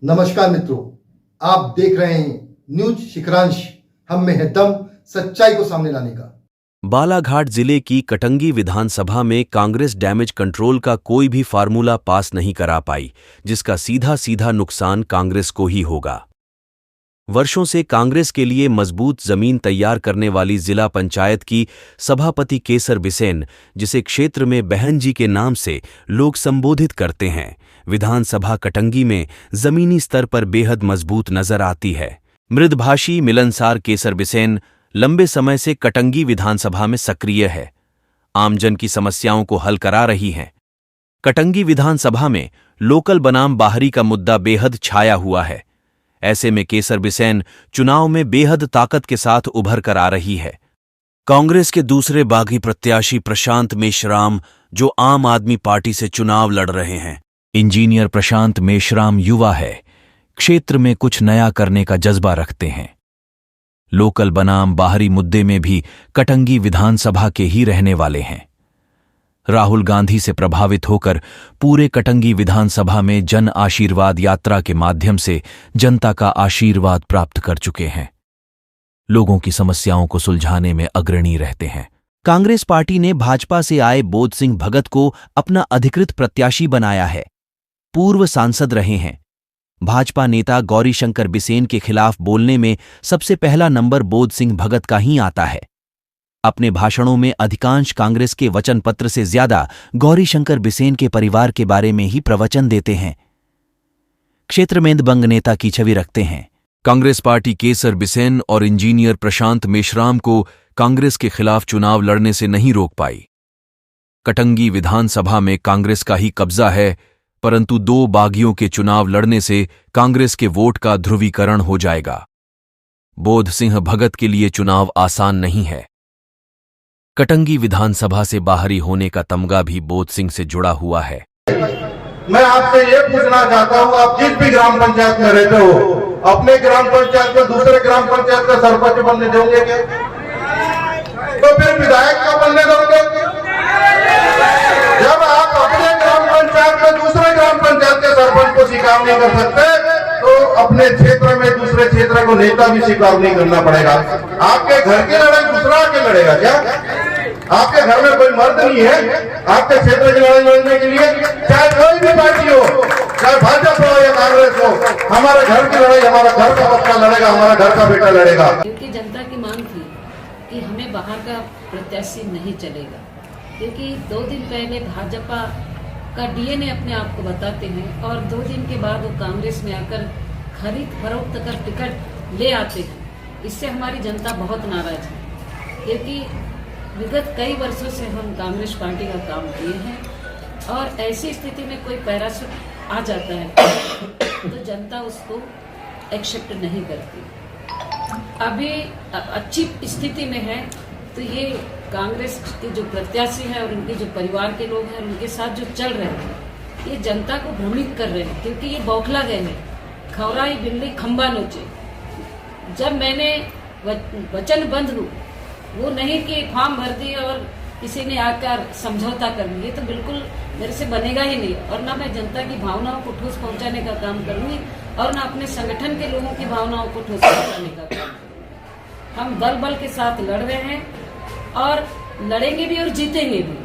नमस्कार मित्रों, आप देख रहे हैं न्यूज शिखरांश। हम में है दम सच्चाई को सामने लाने का। बालाघाट जिले की कटंगी विधानसभा में कांग्रेस डैमेज कंट्रोल का कोई भी फार्मूला पास नहीं करा पाई, जिसका सीधा सीधा नुकसान कांग्रेस को ही होगा। वर्षों से कांग्रेस के लिए मजबूत जमीन तैयार करने वाली जिला पंचायत की सभापति केसर बिसेन, जिसे क्षेत्र में बहन जी के नाम से लोग संबोधित करते हैं, विधानसभा कटंगी में जमीनी स्तर पर बेहद मजबूत नजर आती है। मृदभाषी मिलनसार केसर बिसेन लंबे समय से कटंगी विधानसभा में सक्रिय है, आमजन की समस्याओं को हल करा रही हैं। कटंगी विधानसभा में लोकल बनाम बाहरी का मुद्दा बेहद छाया हुआ है। ऐसे में केसर बिसेन चुनाव में बेहद ताकत के साथ उभर कर आ रही है। कांग्रेस के दूसरे बागी प्रत्याशी प्रशांत मेश्राम, जो आम आदमी पार्टी से चुनाव लड़ रहे हैं। इंजीनियर प्रशांत मेश्राम युवा है, क्षेत्र में कुछ नया करने का जज्बा रखते हैं। लोकल बनाम बाहरी मुद्दे में भी कटंगी विधानसभा के ही रहने वाले हैं। राहुल गांधी से प्रभावित होकर पूरे कटंगी विधानसभा में जन आशीर्वाद यात्रा के माध्यम से जनता का आशीर्वाद प्राप्त कर चुके हैं। लोगों की समस्याओं को सुलझाने में अग्रणी रहते हैं। कांग्रेस पार्टी ने भाजपा से आए बोध सिंह भगत को अपना अधिकृत प्रत्याशी बनाया है। पूर्व सांसद रहे हैं। भाजपा नेता गौरीशंकर बिसेन के खिलाफ बोलने में सबसे पहला नंबर बोध सिंह भगत का ही आता है। अपने भाषणों में अधिकांश कांग्रेस के वचन पत्र से ज्यादा गौरीशंकर बिसेन के परिवार के बारे में ही प्रवचन देते हैं। क्षेत्र में दबंग नेता की छवि रखते हैं। कांग्रेस पार्टी केसर बिसेन और इंजीनियर प्रशांत मेश्राम को कांग्रेस के खिलाफ चुनाव लड़ने से नहीं रोक पाई। कटंगी विधानसभा में कांग्रेस का ही कब्जा है, परंतु दो बागियों के चुनाव लड़ने से कांग्रेस के वोट का ध्रुवीकरण हो जाएगा। बोध सिंह भगत के लिए चुनाव आसान नहीं है। कटंगी विधानसभा से बाहरी होने का तमगा भी बोध सिंह से जुड़ा हुआ है। मैं आपसे ये पूछना चाहता हूँ, आप जिस भी ग्राम पंचायत में रहते हो, अपने ग्राम पंचायत में दूसरे ग्राम पंचायत का सरपंच बनने दोगे क्या? तो फिर विधायक का बनने दोगे? जब आप अपने ग्राम पंचायत में दूसरे ग्राम पंचायत के सरपंच को स्वीकार नहीं कर सकते, तो अपने क्षेत्र में दूसरे क्षेत्र को नेता भी स्वीकार नहीं करना पड़ेगा। आपके घर की लड़ाई दूसरा आके लड़ेगा क्या? आपके घर में कोई मर्द नहीं है आपके क्षेत्र की लड़ाई लड़ने के लिए? चाहे कोई भी पार्टी हो, चाहे भाजपा हो या कांग्रेस हो, हमारे घर की लड़ाई हमारा घर का बच्चा लड़ेगा, हमारा घर का बेटा लड़ेगा। क्योंकि जनता की मांग थी कि हमें बाहर का प्रत्याशी नहीं चलेगा, क्योंकि 2 दिन पहले भाजपा का डीएनए अपने आप को बताते हैं और 2 दिन के बाद वो कांग्रेस में आकर खरीद फरोख्त कर टिकट ले आते हैं। इससे हमारी जनता बहुत नाराज है, क्योंकि विगत कई वर्षों से हम कांग्रेस पार्टी का काम किए हैं और ऐसी स्थिति में कोई पैराशूट आ जाता है तो जनता उसको एक्सेप्ट नहीं करती। अभी अच्छी स्थिति में है तो ये कांग्रेस के जो प्रत्याशी हैं और उनके जो परिवार के लोग हैं, उनके साथ जो चल रहे हैं, ये जनता को भ्रमित कर रहे हैं, क्योंकि ये बौखला गए हैं। खौराई बिल्ली खंबा नोचे। जब मैंने वचन बंध लूं, वो नहीं कि फॉर्म भर दी और किसी ने आकर समझौता कर लिया, तो बिल्कुल मेरे से बनेगा ही नहीं। और ना मैं जनता की भावनाओं को ठोस पहुंचाने का काम करूंगी और ना अपने संगठन के लोगों की भावनाओं को ठोस पहुंचाने का काम करूंगी। हम बल के साथ लड़ रहे हैं और लड़ेंगे भी और जीतेंगे भी।